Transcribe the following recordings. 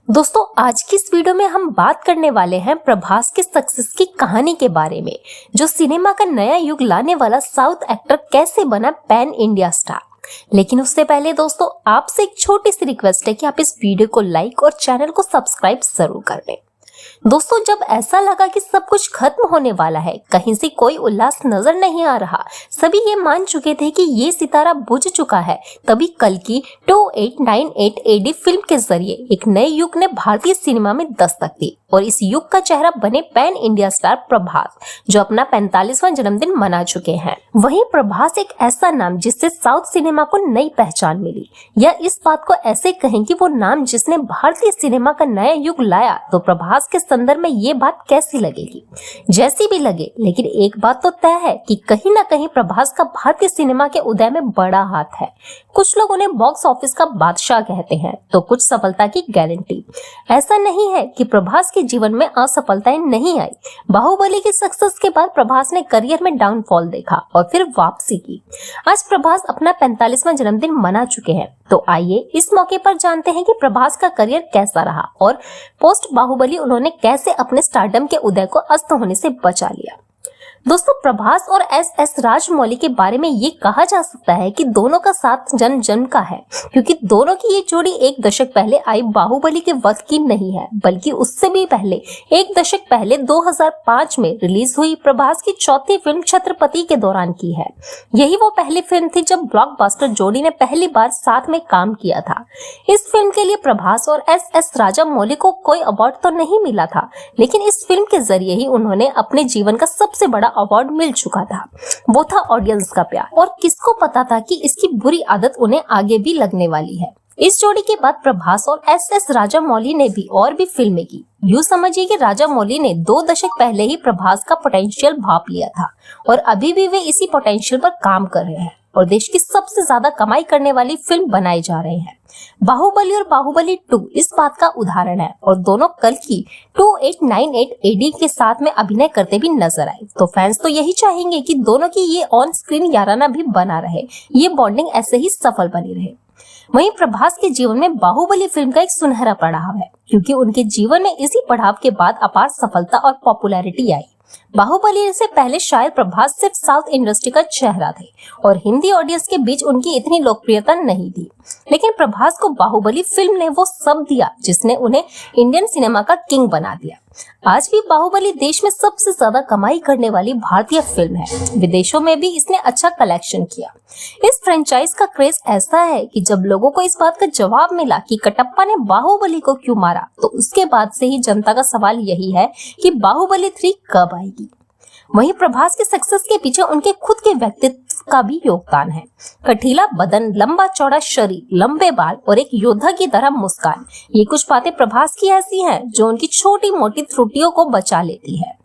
दोस्तों आज की इस वीडियो में हम बात करने वाले हैं प्रभास के सक्सेस की कहानी के बारे में, जो सिनेमा का नया युग लाने वाला साउथ एक्टर कैसे बना पैन इंडिया स्टार। लेकिन उससे पहले दोस्तों आपसे एक छोटी सी रिक्वेस्ट है कि आप इस वीडियो को लाइक और चैनल को सब्सक्राइब जरूर कर लें। दोस्तों जब ऐसा लगा कि सब कुछ खत्म होने वाला है, कहीं से कोई उल्लास नजर नहीं आ रहा, सभी ये मान चुके थे कि ये सितारा बुझ चुका है, तभी कल की 2898 एडी फिल्म के जरिए एक नए युग ने भारतीय सिनेमा में दस्तक दी और इस युग का चेहरा बने पैन इंडिया स्टार प्रभास, जो अपना 45वां जन्मदिन मना चुके हैं। वहीं प्रभास एक ऐसा नाम जिससे साउथ सिनेमा को नई पहचान मिली, या इस बात को ऐसे कहें कि वो नाम जिसने भारतीय सिनेमा का नया युग लाया, तो प्रभास के संदर्भ में ये बात कैसी लगेगी। जैसी भी लगे, लेकिन एक बात तो तय है कि कहीं ना कहीं प्रभास का भारतीय सिनेमा के उदय में बड़ा हाथ है। कुछ लोग उन्हें बॉक्स ऑफिस का बादशाह कहते हैं, तो कुछ सफलता की गारंटी। ऐसा नहीं है कि प्रभास के जीवन में असफलताएं नहीं आई। बाहुबली की सक्सेस के बाद प्रभास ने करियर में डाउनफॉल देखा और फिर वापसी की। आज प्रभास अपना 45वां जन्मदिन मना चुके हैं, तो आइए इस मौके पर जानते हैं कि प्रभास का करियर कैसा रहा और पोस्ट बाहुबली उन्होंने कैसे अपने स्टारडम के उदय को अस्त होने से बचा लिया। दोस्तों प्रभास और एस राजमौली के बारे में ये कहा जा सकता है कि दोनों का साथ जन्म जन्म का है, क्योंकि दोनों की ये जोड़ी एक दशक पहले आई बाहुबली के वक्त की नहीं है, बल्कि उससे भी पहले एक दशक पहले 2005 में रिलीज हुई प्रभास की चौथी फिल्म छत्रपति के दौरान की है। यही वो पहली फिल्म थी जब ब्लॉकबस्टर जोड़ी ने पहली बार साथ में काम किया था। इस फिल्म के लिए प्रभास और एस राजमौली को कोई अवार्ड तो नहीं मिला था, लेकिन इस फिल्म के जरिए ही उन्होंने अपने जीवन का सबसे बड़ा अवार्ड मिल चुका था। वो था ऑडियंस का प्यार, और किसको पता था कि इसकी बुरी आदत उन्हें आगे भी लगने वाली है। इस जोड़ी के बाद प्रभास और एस राजमौली ने भी और भी फिल्में की। यूं समझिए कि राजमौली ने 2 दशक पहले ही प्रभास का पोटेंशियल भांप लिया था और अभी भी वे इसी पोटेंशियल पर काम कर रहे हैं और देश की सबसे ज्यादा कमाई करने वाली फिल्म बनाई जा रहे हैं। बाहुबली और बाहुबली 2 इस बात का उदाहरण है, और दोनों कल की 2898 एडी के साथ में अभिनय करते भी नजर आए। तो फैंस तो यही चाहेंगे कि दोनों की ये ऑन स्क्रीन याराना भी बना रहे, ये बॉन्डिंग ऐसे ही सफल बनी रहे। वहीं प्रभास के जीवन में बाहुबली फिल्म का एक सुनहरा पड़ाव है, क्योंकि उनके जीवन में इसी पड़ाव के बाद अपार सफलता और पॉपुलैरिटी आई। बाहुबली से पहले शायद प्रभास सिर्फ साउथ इंडस्ट्री का चेहरा थे और हिंदी ऑडियंस के बीच उनकी इतनी लोकप्रियता नहीं थी, लेकिन प्रभास को बाहुबली फिल्म ने वो सब दिया जिसने उन्हें इंडियन सिनेमा का किंग बना दिया। आज भी बाहुबली देश में सबसे ज्यादा कमाई करने वाली भारतीय फिल्म है। विदेशों में भी इसने अच्छा कलेक्शन किया। इस फ्रेंचाइज का क्रेज ऐसा है कि जब लोगों को इस बात का जवाब मिला कि कटप्पा ने बाहुबली को क्यों मारा, तो उसके बाद से ही जनता का सवाल यही है कि बाहुबली 3 कब आएगी। वहीं प्रभास के सक्सेस के पीछे उनके खुद के व्यक्तित्व का भी योगदान है। कठिला बदन, लंबा चौड़ा शरीर, लंबे बाल और एक योद्धा की तरह मुस्कान, ये कुछ बातें प्रभास की ऐसी हैं जो उनकी छोटी मोटी त्रुटियों को बचा लेती है।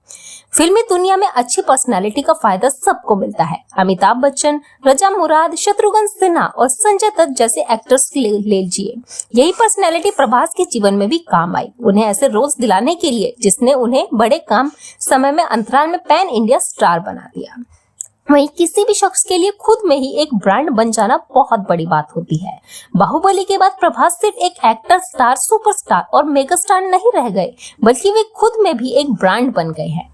फिल्मी दुनिया में अच्छी पर्सनालिटी का फायदा सबको मिलता है। अमिताभ बच्चन, रजा मुराद, शत्रुघ्न सिन्हा और संजय दत्त जैसे एक्टर्स ले लीजिए, यही पर्सनालिटी प्रभास के जीवन में भी काम आई, उन्हें ऐसे रोल्स दिलाने के लिए जिसने उन्हें बड़े कम समय में अंतराल में पैन इंडिया स्टार बना दिया। वहीं किसी भी शख्स के लिए खुद में ही एक ब्रांड बन जाना बहुत बड़ी बात होती है। बाहुबली के बाद प्रभास सिर्फ एक एक्टर, स्टार, सुपरस्टार और मेगा स्टार नहीं रह गए, बल्कि वे खुद में भी एक ब्रांड बन गए हैं,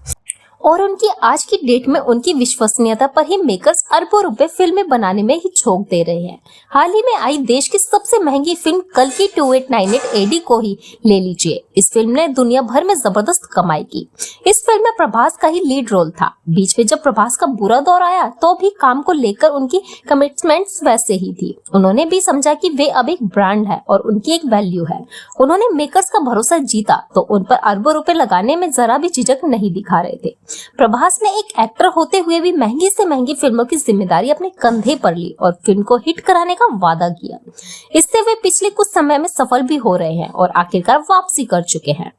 और उनकी आज की डेट में उनकी विश्वसनीयता पर ही मेकर्स अरबों रुपए फिल्में बनाने में ही झोंक दे रहे हैं। हाल ही में आई देश की सबसे महंगी फिल्म कल की 2898 एडी को ही ले लीजिए। इस फिल्म ने दुनिया भर में जबरदस्त कमाई की। इस फिल्म में प्रभास का ही लीड रोल था। बीच में जब प्रभास का बुरा दौर आया, तो भी काम को लेकर उनकी कमिटमेंट्स वैसे ही थी। उन्होंने भी समझा कि वे अब एक ब्रांड है और उनकी एक वैल्यू है। उन्होंने मेकर्स का भरोसा जीता, तो उन पर अरबों रुपए लगाने में जरा भी झिझक नहीं दिखा रहे थे। प्रभास ने एक एक्टर होते हुए भी महंगी से महंगी फिल्मों की जिम्मेदारी अपने कंधे पर ली और फिल्म को हिट कराने का वादा किया। इससे वे पिछले कुछ समय में सफल भी हो रहे हैं और आखिरकार वापसी कर चुके हैं।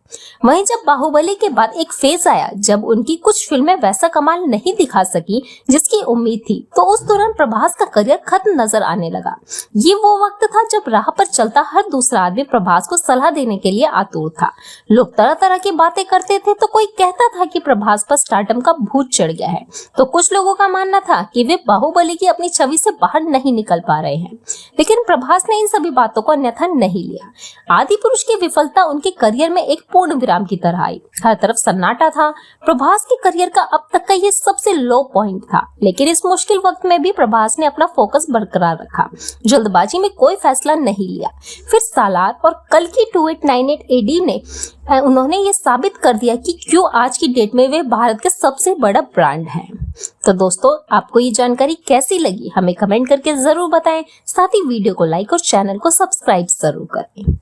वहीं जब बाहुबली के बाद एक फेज आया जब उनकी कुछ फिल्में वैसा कमाल नहीं दिखा सकी जिसकी उम्मीद थी, तो उस दौरान प्रभास का करियर खत्म नजर आने लगा। ये वो वक्त था जब राह पर चलता हर दूसरा आदमी प्रभास को सलाह देने के लिए आतुर था। लोग तरह तरह की बातें करते थे, तो कोई कहता था कि प्रभास पर स्टारडम का भूत चढ़ गया है। तो कुछ लोगों का मानना था कि वे बाहुबली की अपनी छवि से बाहर नहीं निकल पा रहे हैं, लेकिन प्रभास ने इन सभी बातों को अन्यथा नहीं लिया। आदि पुरुष की विफलता उनके करियर में एक पूर्ण विराम की तरह आई। हर तरफ सन्नाटा था। प्रभास के करियर का अब तक का ये सबसे लो पॉइंट था, लेकिन इस मुश्किल वक्त में भी प्रभास ने अपना फोकस बरकरार रखा, जल्दबाजी में कोई फैसला नहीं लिया। फिर सालार और कल की 2898 AD ने उन्होंने ये साबित कर दिया कि क्यों आज की डेट में वे भारत के सबसे बड़ा ब्रांड हैं। तो दोस्तों, आपको ये जानकारी कैसी लगी हमें कमेंट करके जरूर बताएं। साथ ही वीडियो को लाइक और चैनल को सब्सक्राइब जरूर करें।